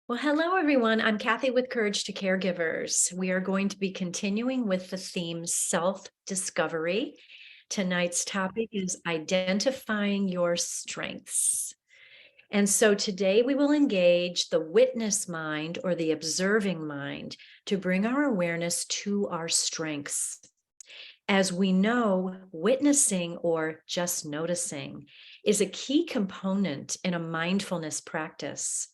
Well, hello, everyone. I'm Cathy with Courage to Caregivers. We are going to be continuing with the theme self-discovery. Tonight's topic is identifying your strengths. And so today we will engage the witness mind or the observing mind to bring our awareness to our strengths. As we know, witnessing or just noticing is a key component in a mindfulness practice.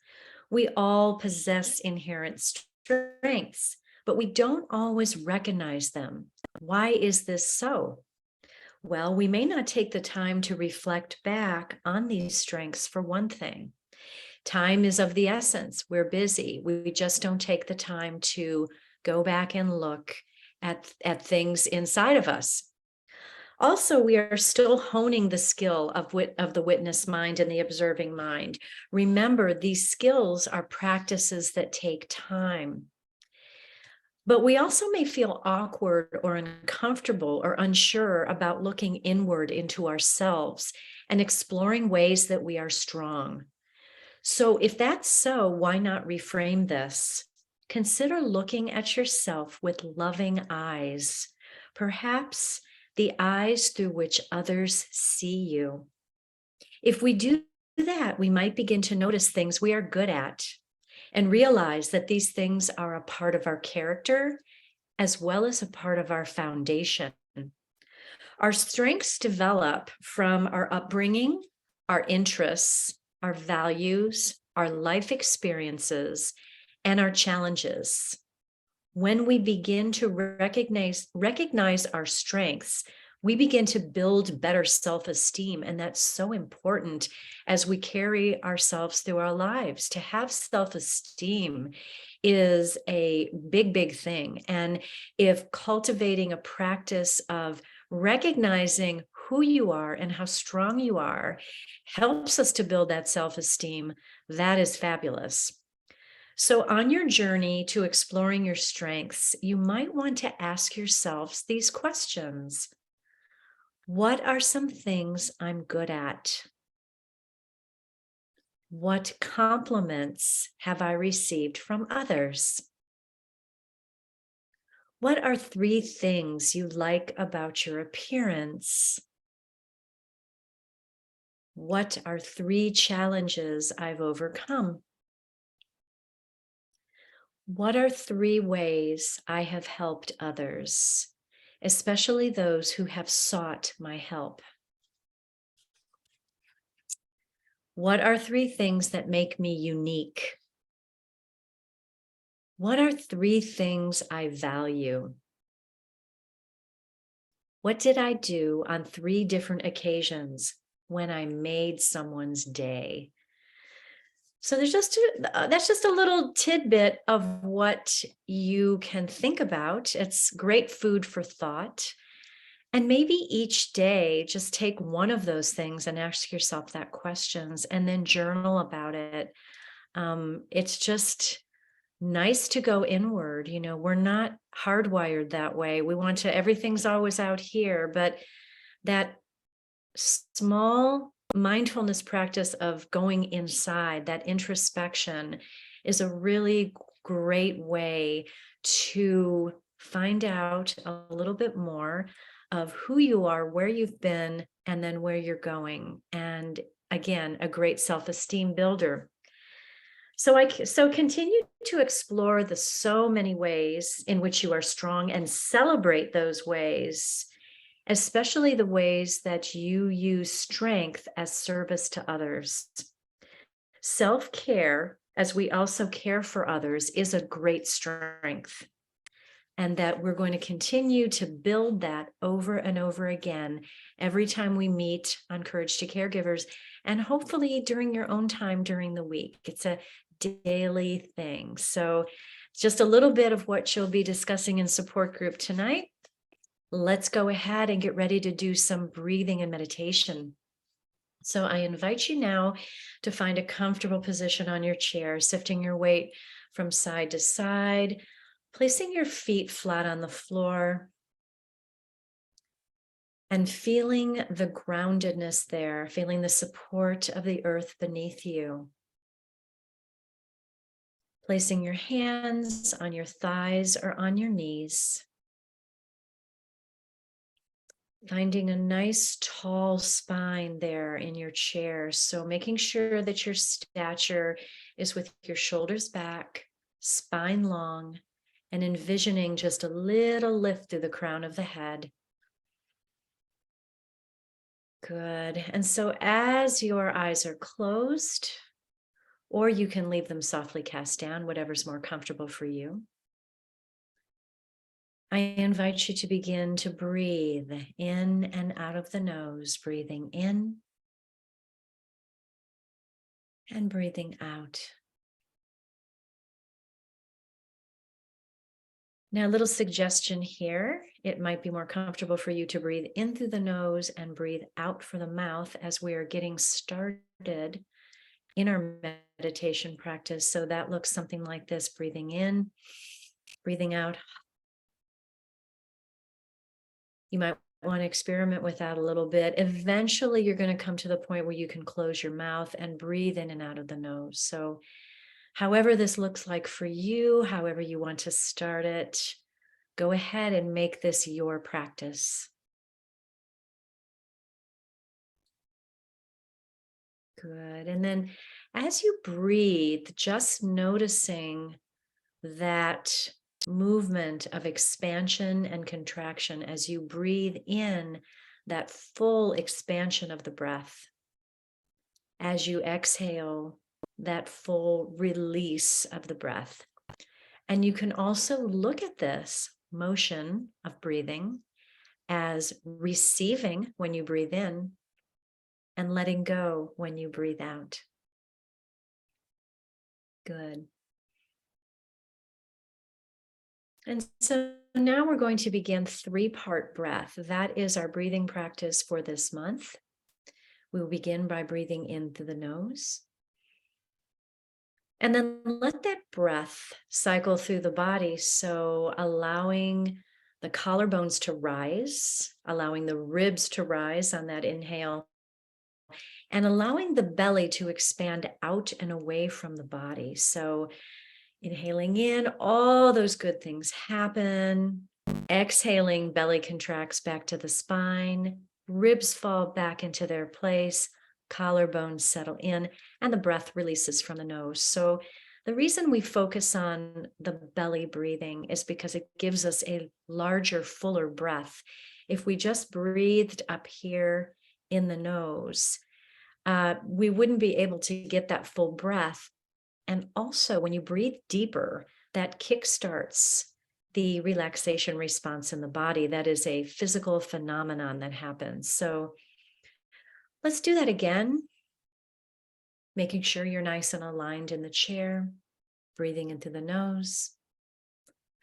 We all possess inherent strengths, but we don't always recognize them. Why is this so? Well, we may not take the time to reflect back on these strengths for one thing. Time is of the essence. We're busy. We just don't take the time to go back and look at things inside of us. Also, we are still honing the skill of the witness mind and the observing mind. Remember, these skills are practices that take time. But we also may feel awkward or uncomfortable or unsure about looking inward into ourselves and exploring ways that we are strong. So if that's so, why not reframe this? Consider looking at yourself with loving eyes, perhaps the eyes through which others see you. If we do that, we might begin to notice things we are good at and realize that these things are a part of our character as well as a part of our foundation. Our strengths develop from our upbringing, our interests, our values, our life experiences, and our challenges. When we begin to recognize our strengths, we begin to build better self-esteem. And that's so important as we carry ourselves through our lives. To have self-esteem is a big, big thing. And if cultivating a practice of recognizing who you are and how strong you are helps us to build that self-esteem, that is fabulous. So on your journey to exploring your strengths, you might want to ask yourselves these questions. What are some things I'm good at? What compliments have I received from others? What are 3 things you like about your appearance? What are 3 challenges I've overcome? What are 3 ways I have helped others, especially those who have sought my help? What are 3 things that make me unique? What are 3 things I value? What did I do on 3 different occasions when I made someone's day? So that's just a little tidbit of what you can think about. It's great food for thought. And maybe each day, just take one of those things and ask yourself that questions and then journal about it. It's just nice to go inward. You know, we're not hardwired that way. We want to, everything's always out here, but that small mindfulness practice of going inside, that introspection, is a really great way to find out a little bit more of who you are, where you've been, and then where you're going. And again, a great self-esteem builder. So continue to explore the so many ways in which you are strong and celebrate those ways, especially the ways that you use strength as service to others. Self-care, as we also care for others, is a great strength. And that we're going to continue to build that over and over again every time we meet on Courage to Caregivers, and hopefully during your own time during the week. It's a daily thing. So just a little bit of what you'll be discussing in support group tonight. Let's go ahead and get ready to do some breathing and meditation. So I invite you now to find a comfortable position on your chair, shifting your weight from side to side, placing your feet flat on the floor, and feeling the groundedness there, feeling the support of the earth beneath you. Placing your hands on your thighs or on your knees. Finding a nice tall spine there in your chair. So making sure that your stature is with your shoulders back, spine long, and envisioning just a little lift through the crown of the head. Good. And so as your eyes are closed, or you can leave them softly cast down, whatever's more comfortable for you, I invite you to begin to breathe in and out of the nose, breathing in and breathing out. Now, a little suggestion here. It might be more comfortable for you to breathe in through the nose and breathe out for the mouth as we are getting started in our meditation practice. So that looks something like this: breathing in, breathing out. You might want to experiment with that a little bit. Eventually, you're going to come to the point where you can close your mouth and breathe in and out of the nose. So however this looks like for you, however you want to start it, go ahead and make this your practice. Good. And then as you breathe, just noticing that movement of expansion and contraction as you breathe in, that full expansion of the breath. As you exhale, that full release of the breath. And you can also look at this motion of breathing as receiving when you breathe in and letting go when you breathe out. Good. And so now we're going to begin 3-part breath. That is our breathing practice for this month. We will begin by breathing in through the nose. And then let that breath cycle through the body. So allowing the collarbones to rise, allowing the ribs to rise on that inhale, and allowing the belly to expand out and away from the body. So inhaling in, all those good things happen. Exhaling, belly contracts back to the spine, ribs fall back into their place, collarbones settle in, and the breath releases from the nose. So the reason we focus on the belly breathing is because it gives us a larger, fuller breath. If we just breathed up here in the nose, we wouldn't be able to get that full breath. And also, when you breathe deeper, that kickstarts the relaxation response in the body. That is a physical phenomenon that happens. So let's do that again, making sure you're nice and aligned in the chair, breathing in through the nose,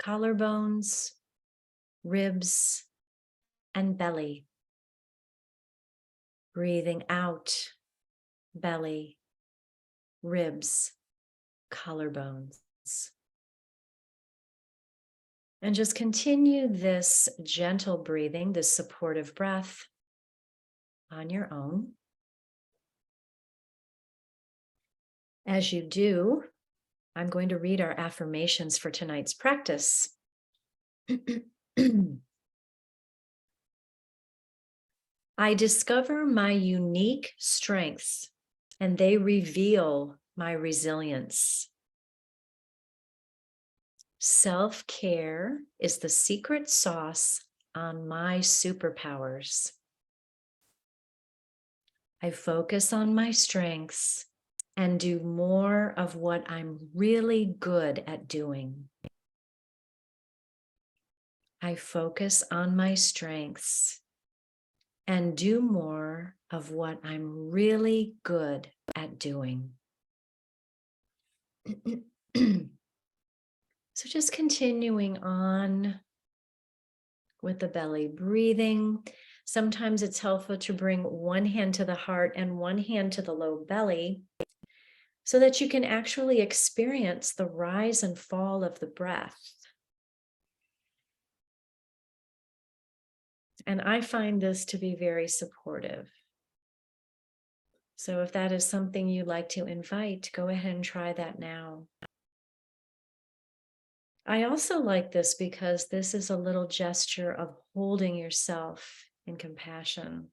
collarbones, ribs, and belly. Breathing out, belly, ribs, collarbones. And just continue this gentle breathing, this supportive breath on your own. As you do, I'm going to read our affirmations for tonight's practice. I discover my unique strengths, and they reveal my resilience. Self-care is the secret sauce on my superpowers. I focus on my strengths and do more of what I'm really good at doing. I focus on my strengths and do more of what I'm really good at doing. So just continuing on with the belly breathing. Sometimes it's helpful to bring one hand to the heart and one hand to the low belly so that you can actually experience the rise and fall of the breath. And I find this to be very supportive. So if that is something you'd like to invite, go ahead and try that now. I also like this because this is a little gesture of holding yourself in compassion.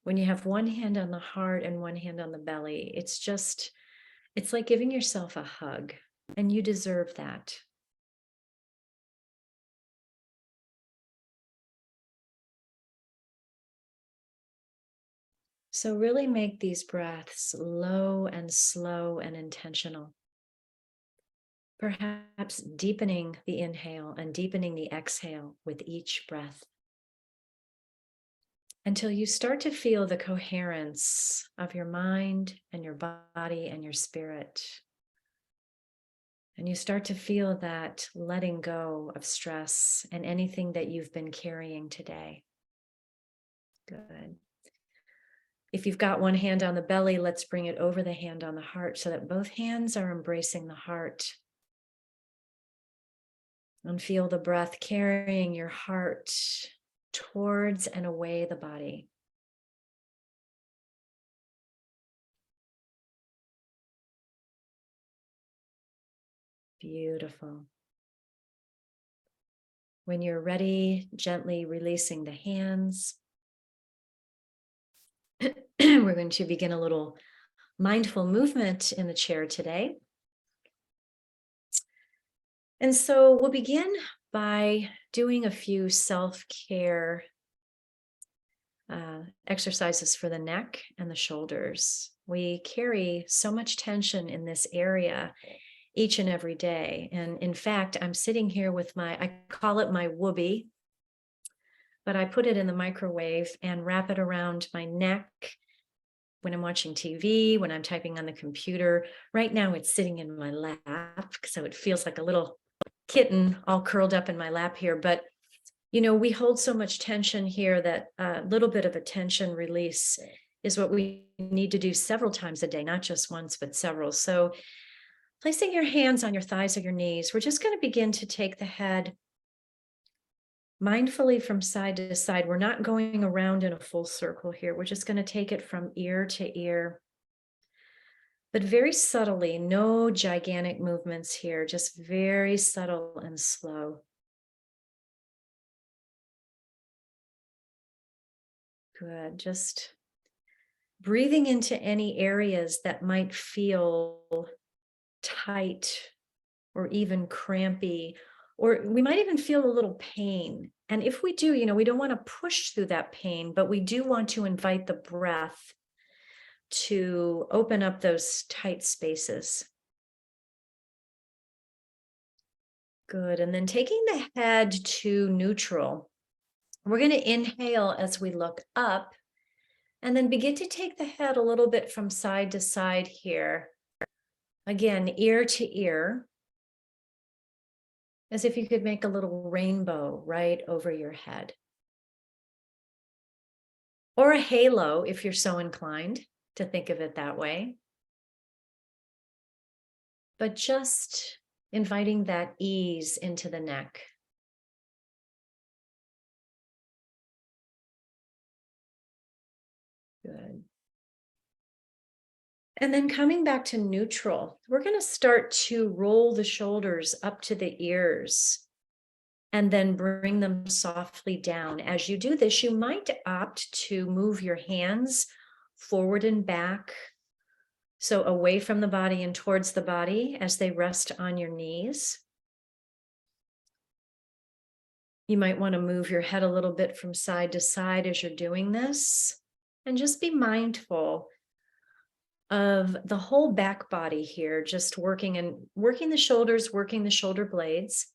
When you have one hand on the heart and one hand on the belly, it's like giving yourself a hug, and you deserve that. So, really make these breaths low and slow and intentional. Perhaps deepening the inhale and deepening the exhale with each breath until you start to feel the coherence of your mind and your body and your spirit. And you start to feel that letting go of stress and anything that you've been carrying today. Good. If you've got one hand on the belly, let's bring it over the hand on the heart so that both hands are embracing the heart. And feel the breath carrying your heart towards and away the body. Beautiful. When you're ready, gently releasing the hands. We're going to begin a little mindful movement in the chair today. And so we'll begin by doing a few self-care exercises for the neck and the shoulders. We carry so much tension in this area each and every day. And in fact, I'm sitting here with I call it my whoopee, but I put it in the microwave and wrap it around my neck when I'm watching TV, when I'm typing on the computer. Right now it's sitting in my lap, so it feels like a little kitten all curled up in my lap here. But, we hold so much tension here that a little bit of a tension release is what we need to do several times a day, not just once, but several. So placing your hands on your thighs or your knees, we're just going to begin to take the head mindfully from side to side. We're not going around in a full circle here. We're just going to take it from ear to ear, but very subtly, no gigantic movements here, just very subtle and slow. Good. Just breathing into any areas that might feel tight or even crampy, or we might even feel a little pain. And if we do, we don't want to push through that pain, but we do want to invite the breath to open up those tight spaces. Good. And then taking the head to neutral, we're going to inhale as we look up and then begin to take the head a little bit from side to side here. Again, ear to ear, as if you could make a little rainbow right over your head. Or a halo, if you're so inclined to think of it that way. But just inviting that ease into the neck. Good. And then coming back to neutral, we're going to start to roll the shoulders up to the ears and then bring them softly down. As you do this, you might opt to move your hands forward and back, so away from the body and towards the body as they rest on your knees. You might want to move your head a little bit from side to side as you're doing this, and just be mindful of the whole back body here, just working the shoulders, working the shoulder blades,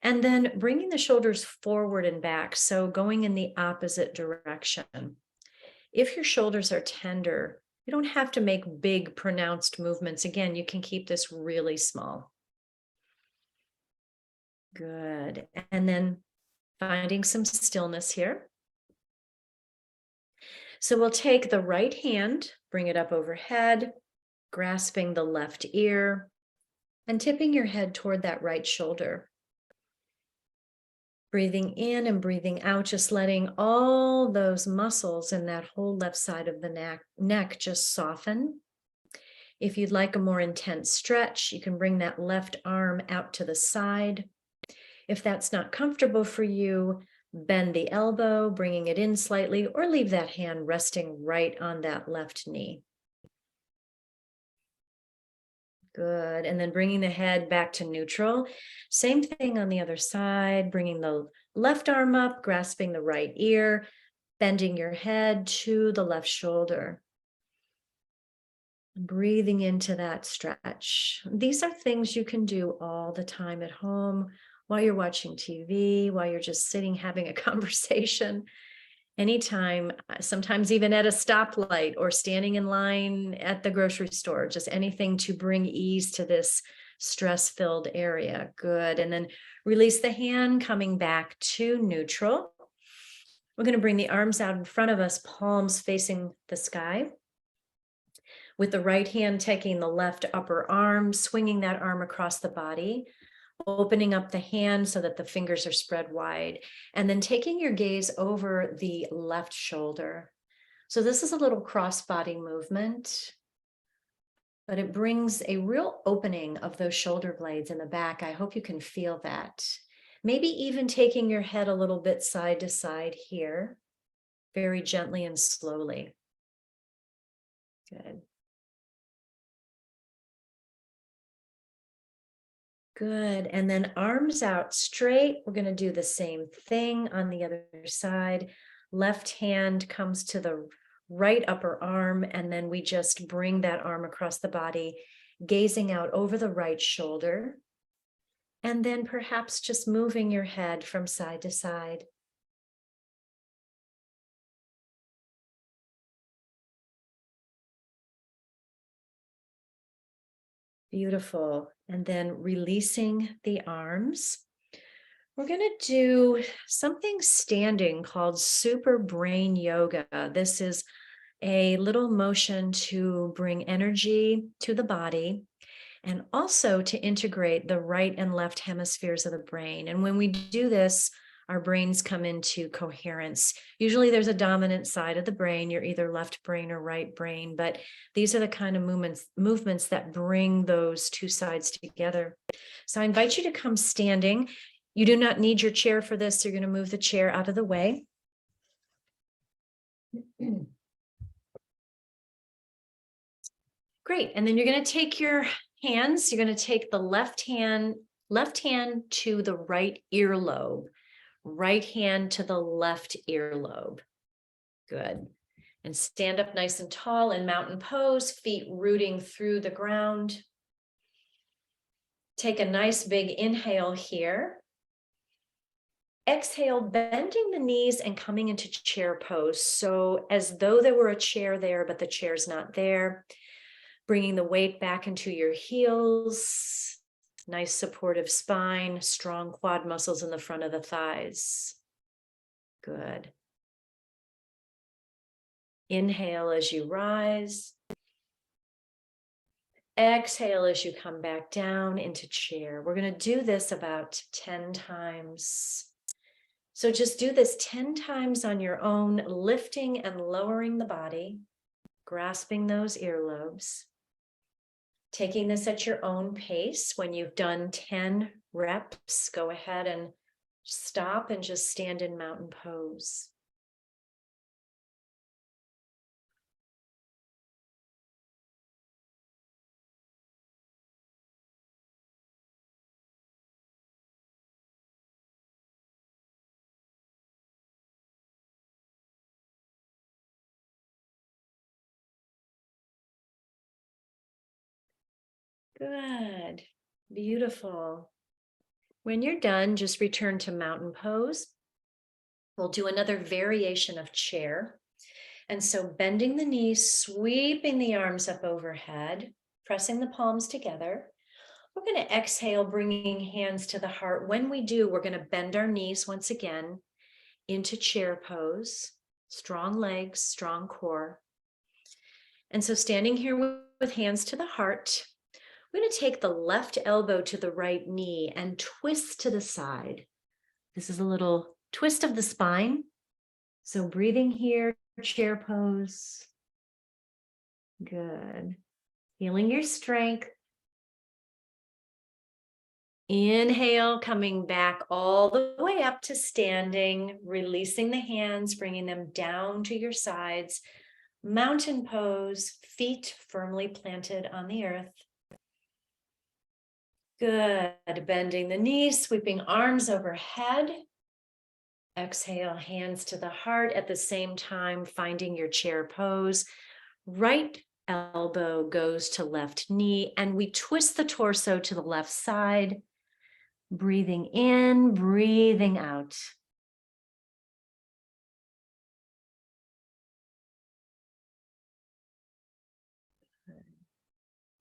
and then bringing the shoulders forward and back, so going in the opposite direction. If your shoulders are tender, you don't have to make big, pronounced movements. Again, you can keep this really small. Good. And then finding some stillness here. So we'll take the right hand, bring it up overhead, grasping the left ear, and tipping your head toward that right shoulder. Breathing in and breathing out, just letting all those muscles in that whole left side of the neck just soften. If you'd like a more intense stretch, you can bring that left arm out to the side. If that's not comfortable for you, bend the elbow, bringing it in slightly, or leave that hand resting right on that left knee. Good. And then bringing the head back to neutral. Same thing on the other side, bringing the left arm up, grasping the right ear, bending your head to the left shoulder. Breathing into that stretch. These are things you can do all the time at home, while you're watching TV, while you're just sitting having a conversation, anytime, sometimes even at a stoplight or standing in line at the grocery store, just anything to bring ease to this stress-filled area. Good. And then release the hand, coming back to neutral. We're going to bring the arms out in front of us, palms facing the sky. With the right hand taking the left upper arm, swinging that arm across the body, opening up the hand so that the fingers are spread wide, and then taking your gaze over the left shoulder. So this is a little cross-body movement, but it brings a real opening of those shoulder blades in the back. I hope you can feel that. Maybe even taking your head a little bit side to side here, very gently and slowly. Good. Good. And then arms out straight. We're going to do the same thing on the other side. Left hand comes to the right upper arm, and then we just bring that arm across the body, gazing out over the right shoulder. And then perhaps just moving your head from side to side. Beautiful. And then releasing the arms. We're going to do something standing called super brain yoga. This is a little motion to bring energy to the body and also to integrate the right and left hemispheres of the brain. And when we do this, our brains come into coherence. Usually there's a dominant side of the brain. You're either left brain or right brain, but these are the kind of movements that bring those two sides together. So I invite you to come standing. You do not need your chair for this. You're going to move the chair out of the way. Great. And then you're going to take your hands. You're going to take the left hand to the right earlobe, right hand to the left earlobe. Good. And stand up nice and tall in mountain pose, feet rooting through the ground. Take a nice big inhale here. Exhale, bending the knees and coming into chair pose. So as though there were a chair there, but the chair's not there. Bringing the weight back into your heels. Nice supportive spine, strong quad muscles in the front of the thighs. Good. Inhale as you rise. Exhale as you come back down into chair. We're going to do this about 10 times. So just do this 10 times on your own, lifting and lowering the body, grasping those earlobes. Taking this at your own pace. When you've done 10 reps, go ahead and stop and just stand in mountain pose. Good. Beautiful. When you're done, just return to mountain pose. We'll do another variation of chair. And so bending the knees, sweeping the arms up overhead, pressing the palms together. We're going to exhale, bringing hands to the heart. When we do, we're going to bend our knees once again into chair pose. Strong legs, strong core. And so standing here with hands to the heart, we're going to take the left elbow to the right knee and twist to the side. This is a little twist of the spine. So breathing here, chair pose. Good. Feeling your strength. Inhale, coming back all the way up to standing, releasing the hands, bringing them down to your sides. Mountain pose, feet firmly planted on the earth. Good. Bending the knees, sweeping arms overhead. Exhale, hands to the heart at the same time, finding your chair pose. Right elbow goes to left knee, and we twist the torso to the left side. Breathing in, breathing out.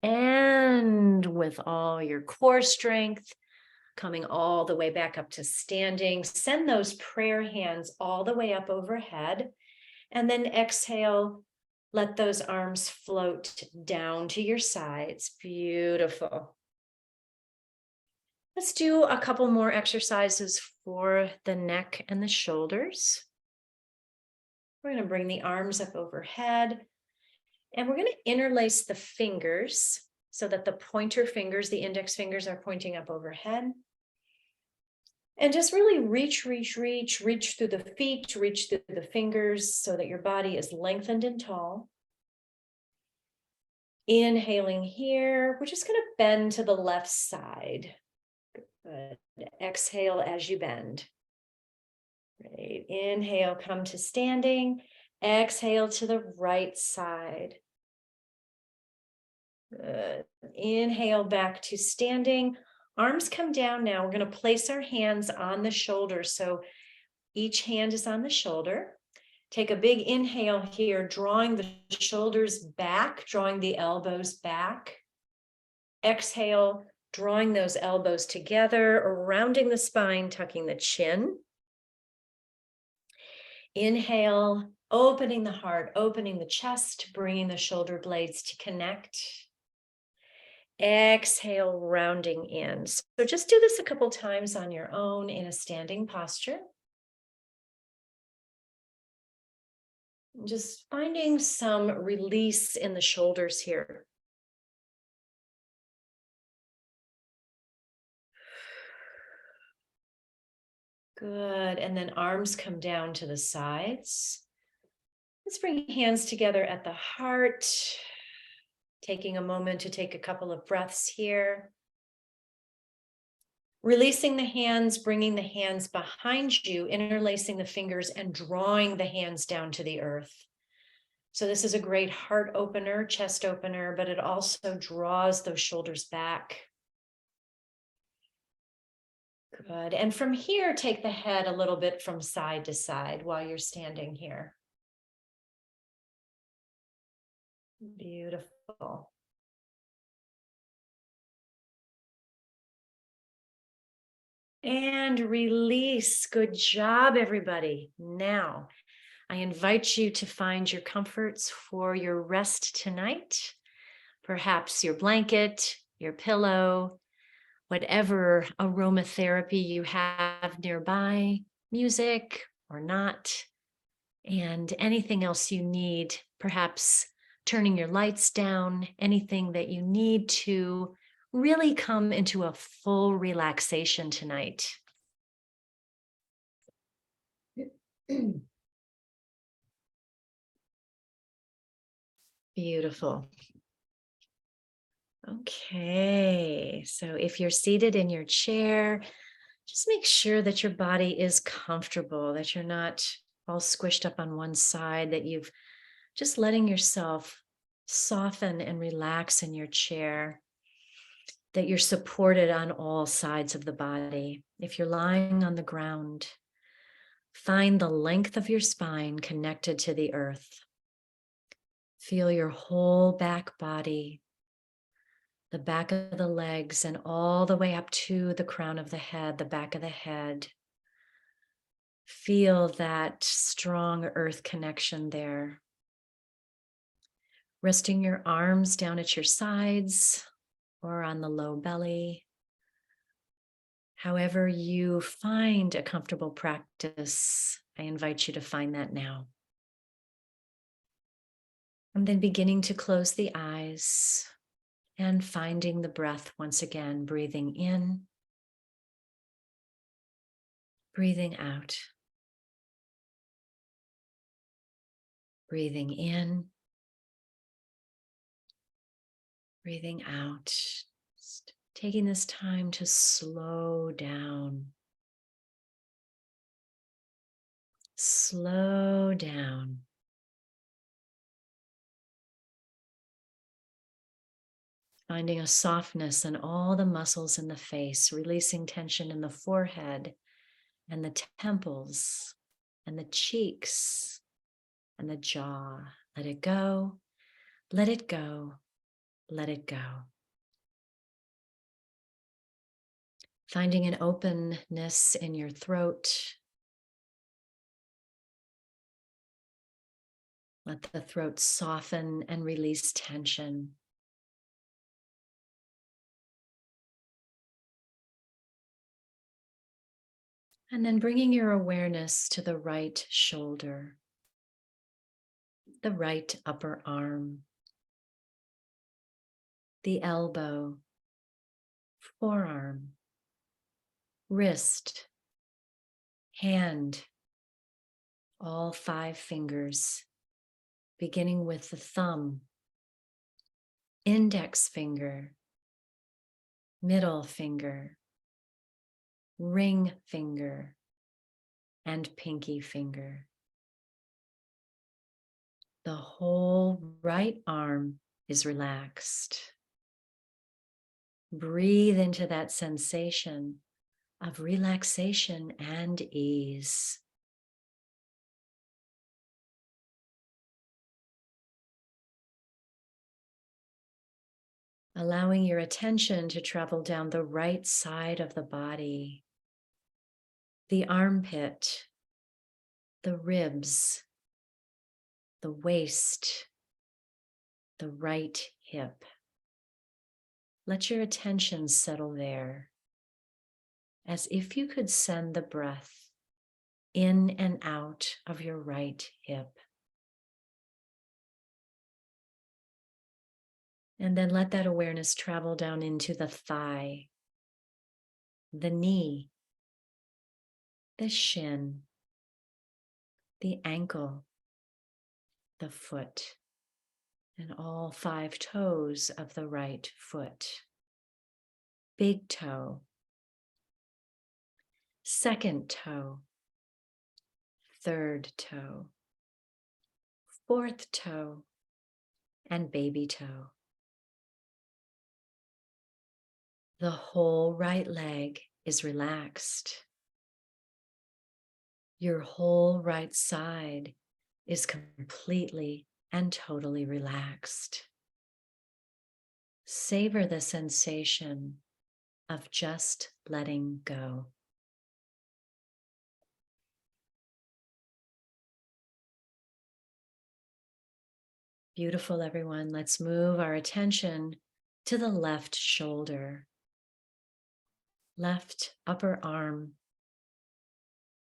And with all your core strength, coming all the way back up to standing, send those prayer hands all the way up overhead. And then exhale, let those arms float down to your sides. Beautiful. Let's do a couple more exercises for the neck and the shoulders. We're going to bring the arms up overhead, and we're going to interlace the fingers so that the pointer fingers, the index fingers, are pointing up overhead. And just really reach through the feet, reach through the fingers so that your body is lengthened and tall. Inhaling here, we're just going to bend to the left side. Good. Exhale as you bend. Great. Inhale, come to standing. Exhale to the right side. Good. Inhale back to standing. Arms come down now. We're going to place our hands on the shoulders. So each hand is on the shoulder. Take a big inhale here, drawing the shoulders back, drawing the elbows back. Exhale, drawing those elbows together, rounding the spine, tucking the chin. Inhale, opening the heart, opening the chest, bringing the shoulder blades to connect. Exhale, rounding in. So just do this a couple times on your own in a standing posture. Just finding some release in the shoulders here. Good. And then arms come down to the sides. Let's bring hands together at the heart. Taking a moment to take a couple of breaths here. Releasing the hands, bringing the hands behind you, interlacing the fingers and drawing the hands down to the earth. So this is a great heart opener, chest opener, but it also draws those shoulders back. Good. And from here, take the head a little bit from side to side while you're standing here. Beautiful. And release. Good job, everybody. Now, I invite you to find your comforts for your rest tonight. Perhaps your blanket, your pillow, whatever aromatherapy you have nearby, music or not, and anything else you need, perhaps turning your lights down, anything that you need to really come into a full relaxation tonight. Beautiful. Okay, so if you're seated in your chair, just make sure that your body is comfortable, that you're not all squished up on one side, that you've just letting yourself soften and relax in your chair, that you're supported on all sides of the body. If you're lying on the ground, find the length of your spine connected to the earth. Feel your whole back body, the back of the legs, and all the way up to the crown of the head, the back of the head. Feel that strong earth connection there. Resting your arms down at your sides or on the low belly. However you find a comfortable practice, I invite you to find that now. And then beginning to close the eyes. And finding the breath once again, breathing in, breathing out, breathing in, breathing out. Just taking this time to slow down. Slow down. Finding a softness in all the muscles in the face, releasing tension in the forehead and the temples and the cheeks and the jaw. Let it go, let it go, let it go. Finding an openness in your throat. Let the throat soften and release tension. And then bringing your awareness to the right shoulder, the right upper arm, the elbow, forearm, wrist, hand, all 5 fingers, beginning with the thumb, index finger, middle finger, ring finger, and pinky finger. The whole right arm is relaxed. Breathe into that sensation of relaxation and ease. Allowing your attention to travel down the right side of the body, the armpit, the ribs, the waist, the right hip. Let your attention settle there, as if you could send the breath in and out of your right hip. And then let that awareness travel down into the thigh, the knee, the shin, the ankle, the foot, and all 5 toes of the right foot. Big toe, second toe, third toe, fourth toe, and baby toe. The whole right leg is relaxed. Your whole right side is completely and totally relaxed. Savor the sensation of just letting go. Beautiful, everyone. Let's move our attention to the left shoulder, left upper arm,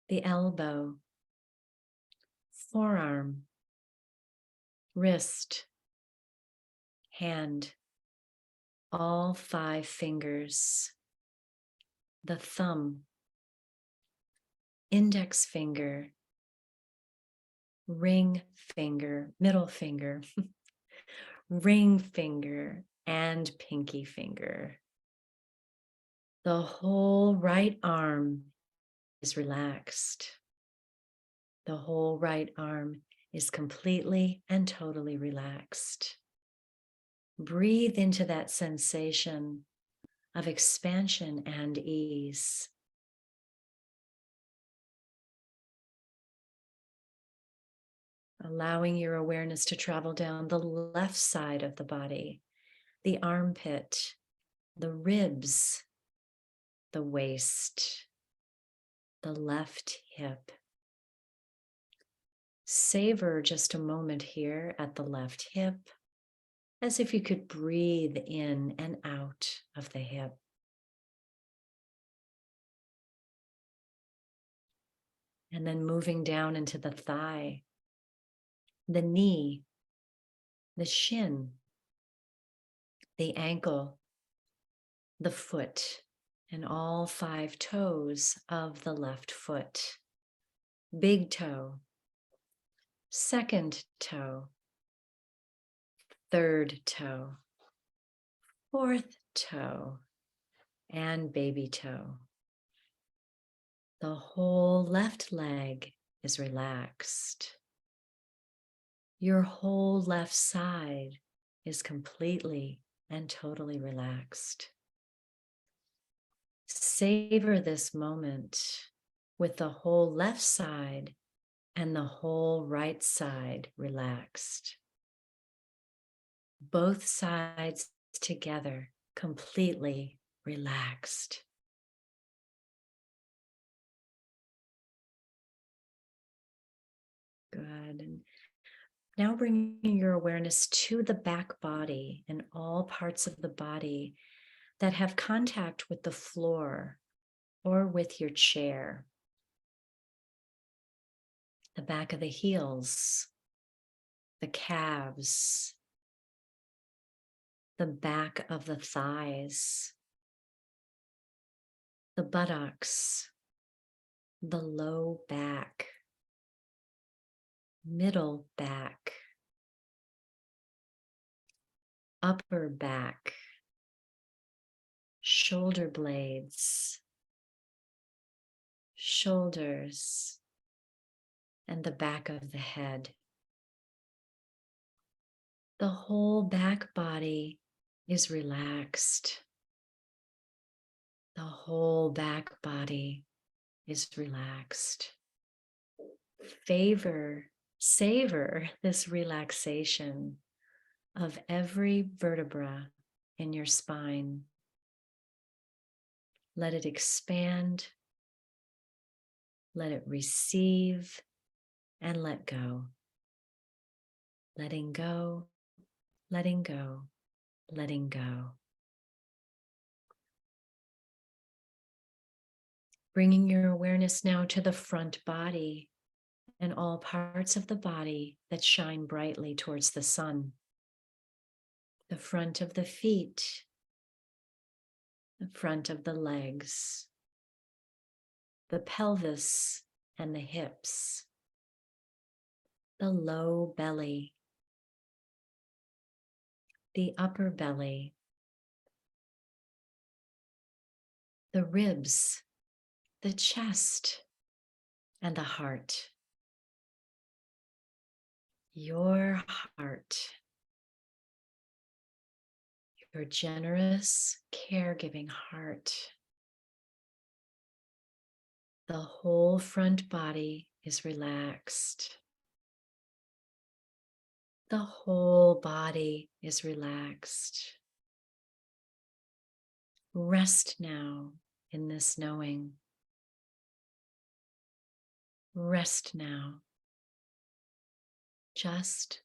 the elbow, forearm, wrist, hand, all 5 fingers, the thumb, index finger, ring finger, middle finger, ring finger, and pinky finger. The whole right arm is relaxed. The whole right arm is completely and totally relaxed. Breathe into that sensation of expansion and ease. Allowing your awareness to travel down the left side of the body, the armpit, the ribs, the waist, the left hip. Savor just a moment here at the left hip, as if you could breathe in and out of the hip. And then moving down into the thigh, the knee, the shin, the ankle, the foot, and all 5 toes of the left foot. Big toe, second toe, third toe, fourth toe, and baby toe. The whole left leg is relaxed. Your whole left side is completely and totally relaxed. Savor this moment with the whole left side and the whole right side relaxed. Both sides together, completely relaxed. Good. And now bringing your awareness to the back body and all parts of the body that have contact with the floor or with your chair. The back of the heels, the calves, the back of the thighs, the buttocks, the low back, middle back, upper back, shoulder blades, shoulders, and the back of the head. The whole back body is relaxed. The whole back body is relaxed. Savor this relaxation of every vertebra in your spine. Let it expand, let it receive, and let go. Letting go, letting go, letting go. Bringing your awareness now to the front body and all parts of the body that shine brightly towards the sun. The front of the feet, the front of the legs, the pelvis and the hips, the low belly, the upper belly, the ribs, the chest, and the heart. Your heart, your generous, caregiving heart. The whole front body is relaxed. The whole body is relaxed. Rest now in this knowing. Rest now. Just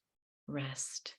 rest.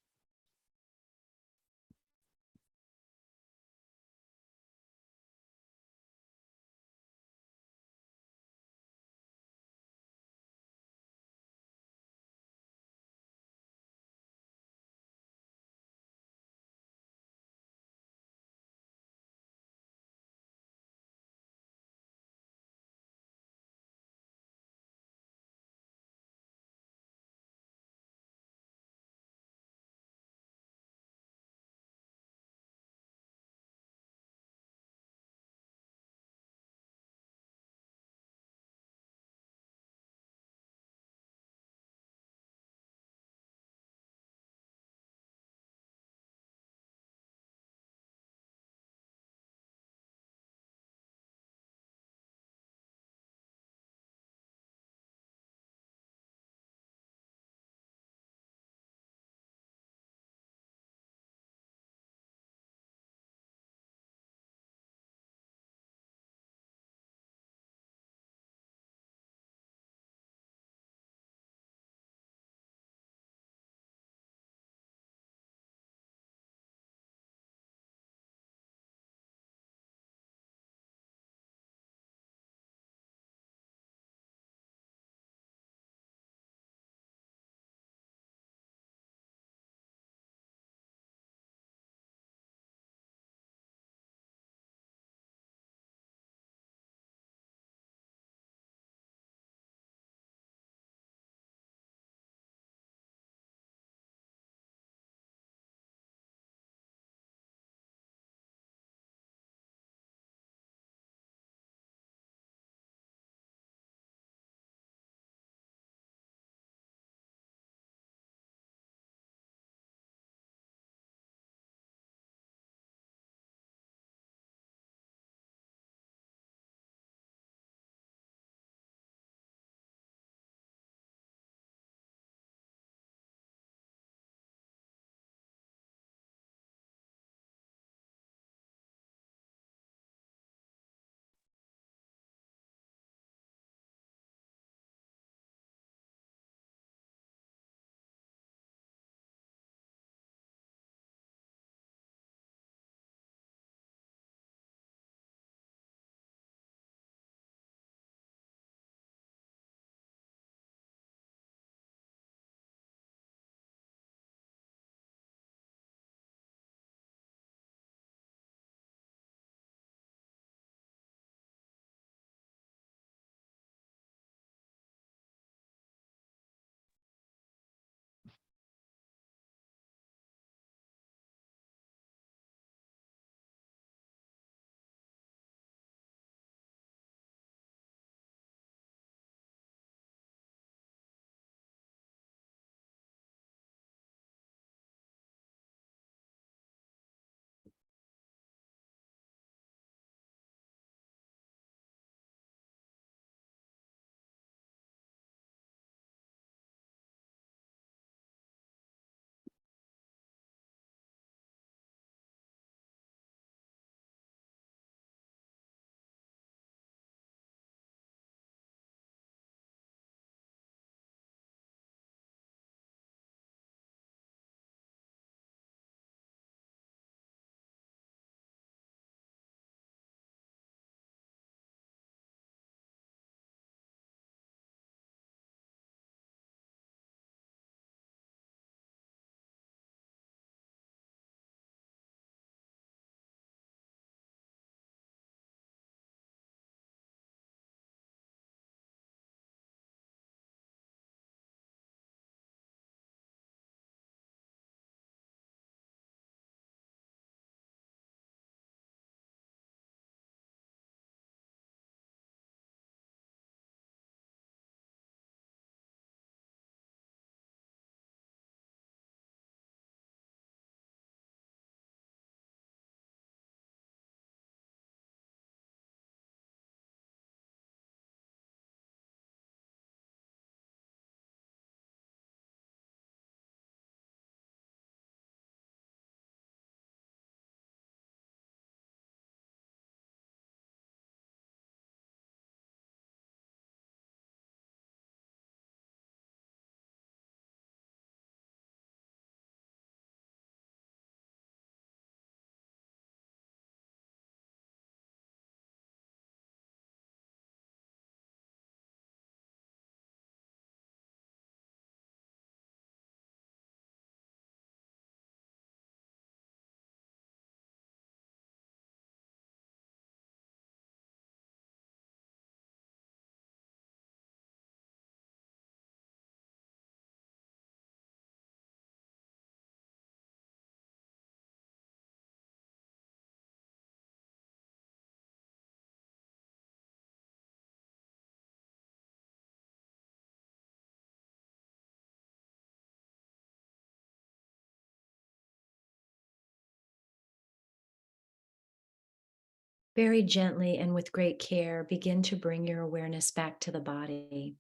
Very gently and with great care, begin to bring your awareness back to the body.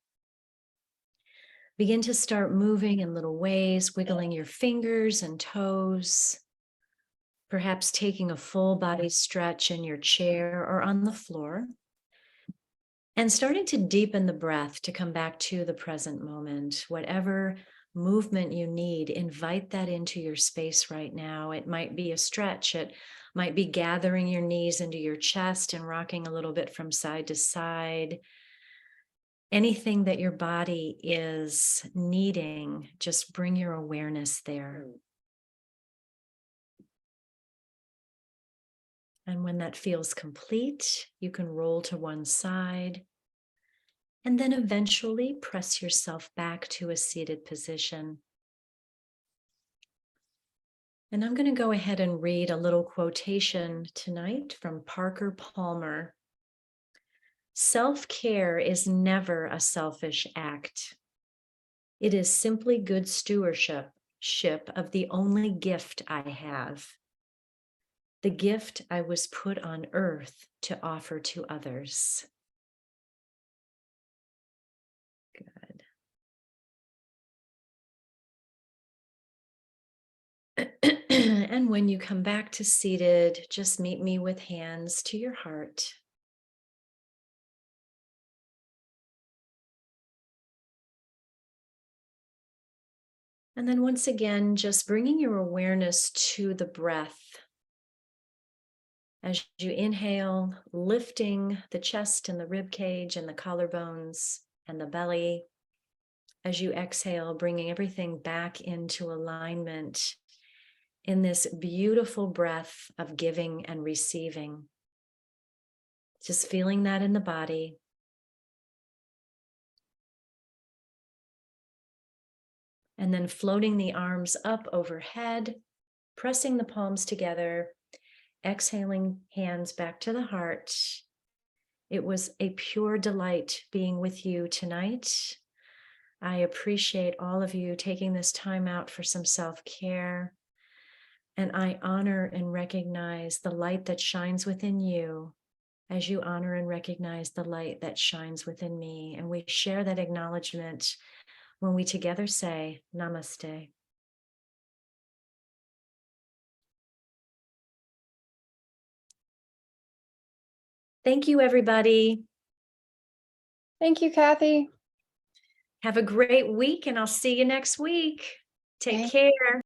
Begin to start moving in little ways, wiggling your fingers and toes, perhaps taking a full body stretch in your chair or on the floor, and starting to deepen the breath to come back to the present moment. Whatever movement you need, invite that into your space right now. It might be a stretch, it might be gathering your knees into your chest and rocking a little bit from side to side. Anything that your body is needing, just bring your awareness there. And when that feels complete, you can roll to one side and then eventually press yourself back to a seated position. And I'm going to go ahead and read a little quotation tonight from Parker Palmer. Self-care is never a selfish act. It is simply good stewardship of the only gift I have, the gift I was put on earth to offer to others. Good. And when you come back to seated, just meet me with hands to your heart. And then once again, just bringing your awareness to the breath. As you inhale, lifting the chest and the rib cage and the collarbones and the belly. As you exhale, bringing everything back into alignment in this beautiful breath of giving and receiving. Just feeling that in the body. And then floating the arms up overhead, pressing the palms together, exhaling hands back to the heart. It was a pure delight being with you tonight. I appreciate all of you taking this time out for some self-care. And I honor and recognize the light that shines within you as you honor and recognize the light that shines within me. And we share that acknowledgement when we together say, Namaste. Thank you, everybody. Thank you, Cathy. Have a great week, and I'll see you next week. Take Thank care.